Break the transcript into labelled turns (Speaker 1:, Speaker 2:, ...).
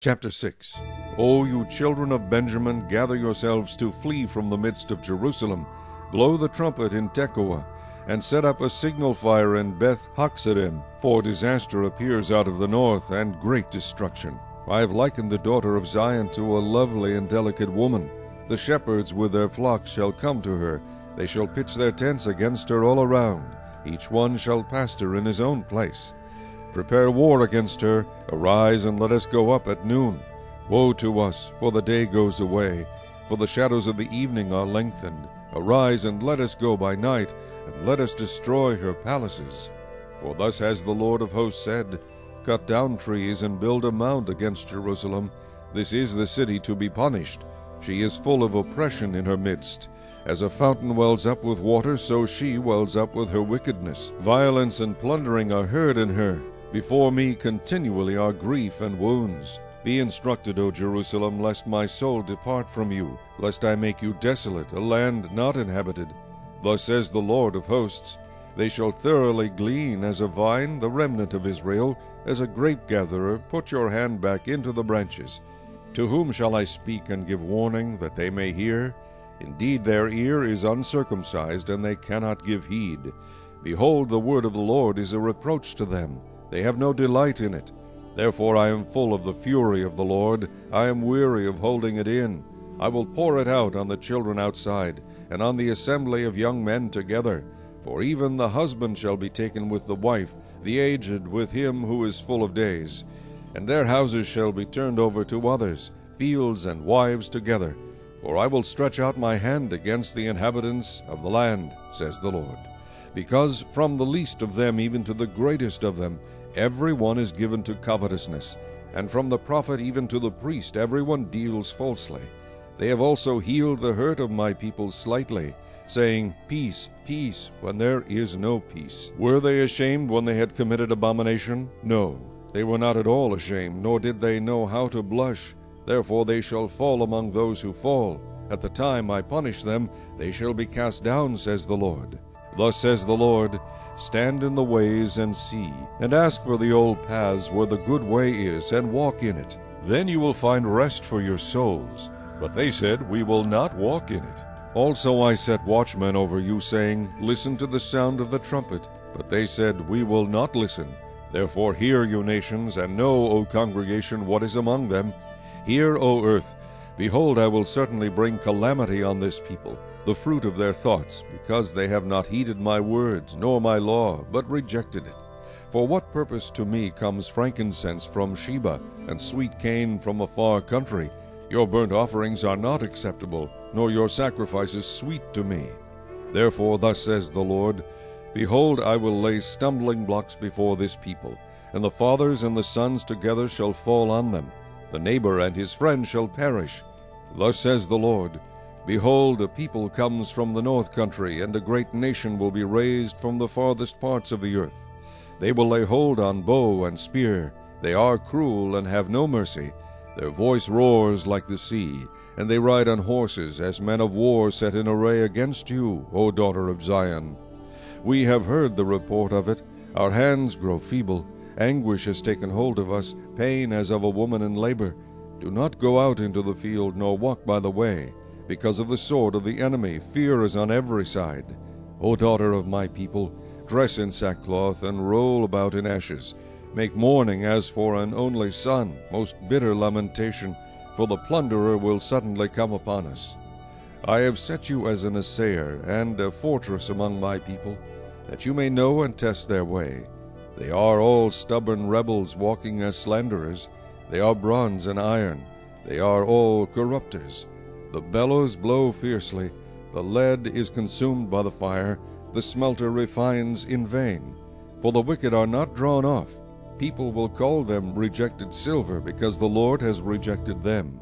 Speaker 1: Chapter 6. O you children of Benjamin, gather yourselves to flee from the midst of Jerusalem. Blow the trumpet in Tekoa, and set up a signal fire in Beth Haxarim, for disaster appears out of the north, and great destruction. I have likened the daughter of Zion to a lovely and delicate woman. The shepherds with their flocks shall come to her. They shall pitch their tents against her all around. Each one shall pasture in his own place. Prepare war against her. Arise, and let us go up at noon. Woe to us, for the day goes away, for the shadows of the evening are lengthened. Arise, and let us go by night, and let us destroy her palaces. For thus has the Lord of hosts said, Cut down trees and build a mound against Jerusalem. This is the city to be punished. She is full of oppression in her midst. As a fountain wells up with water, so she wells up with her wickedness. Violence and plundering are heard in her. Before me continually are grief and wounds. Be instructed, O Jerusalem, lest my soul depart from you, lest I make you desolate, a land not inhabited. Thus says the Lord of hosts, They shall thoroughly glean as a vine, the remnant of Israel, as a grape-gatherer. Put your hand back into the branches. To whom shall I speak and give warning, that they may hear? Indeed, their ear is uncircumcised, and they cannot give heed. Behold, the word of the Lord is a reproach to them. They have no delight in it. Therefore I am full of the fury of the Lord. I am weary of holding it in. I will pour it out on the children outside, and on the assembly of young men together. For even the husband shall be taken with the wife, the aged with him who is full of days. And their houses shall be turned over to others, fields and wives together. For I will stretch out my hand against the inhabitants of the land, says the Lord. Because from the least of them even to the greatest of them, every one is given to covetousness, and from the prophet even to the priest every one deals falsely. They have also healed the hurt of my people slightly, saying, Peace, peace, when there is no peace. Were they ashamed when they had committed abomination? No, they were not at all ashamed, nor did they know how to blush. Therefore they shall fall among those who fall. At the time I punish them, they shall be cast down, says the Lord. Thus says the Lord, Stand in the ways and see, and ask for the old paths where the good way is, and walk in it. Then you will find rest for your souls. But they said, We will not walk in it. Also I set watchmen over you, saying, Listen to the sound of the trumpet. But they said, We will not listen. Therefore hear, you nations, and know, O congregation, what is among them. Hear, O earth. Behold, I will certainly bring calamity on this people, the fruit of their thoughts, because they have not heeded my words, nor my law, but rejected it. For what purpose to me comes frankincense from Sheba, and sweet cane from a far country? Your burnt offerings are not acceptable, nor your sacrifices sweet to me. Therefore thus says the Lord, Behold, I will lay stumbling blocks before this people, and the fathers and the sons together shall fall on them. The neighbor and his friend shall perish. Thus says the Lord, Behold, a people comes from the north country, and a great nation will be raised from the farthest parts of the earth. They will lay hold on bow and spear. They are cruel and have no mercy. Their voice roars like the sea, and they ride on horses as men of war set in array against you, O daughter of Zion. We have heard the report of it. Our hands grow feeble. Anguish has taken hold of us, pain as of a woman in labor. Do not go out into the field, nor walk by the way. Because of the sword of the enemy, fear is on every side. O daughter of my people, dress in sackcloth, and roll about in ashes. Make mourning as for an only son, most bitter lamentation, for the plunderer will suddenly come upon us. I have set you as an assayer and a fortress among my people, that you may know and test their way. They are all stubborn rebels, walking as slanderers. They are bronze and iron. They are all corrupters. The bellows blow fiercely. The lead is consumed by the fire. The smelter refines in vain. For the wicked are not drawn off. People will call them rejected silver, because the Lord has rejected them.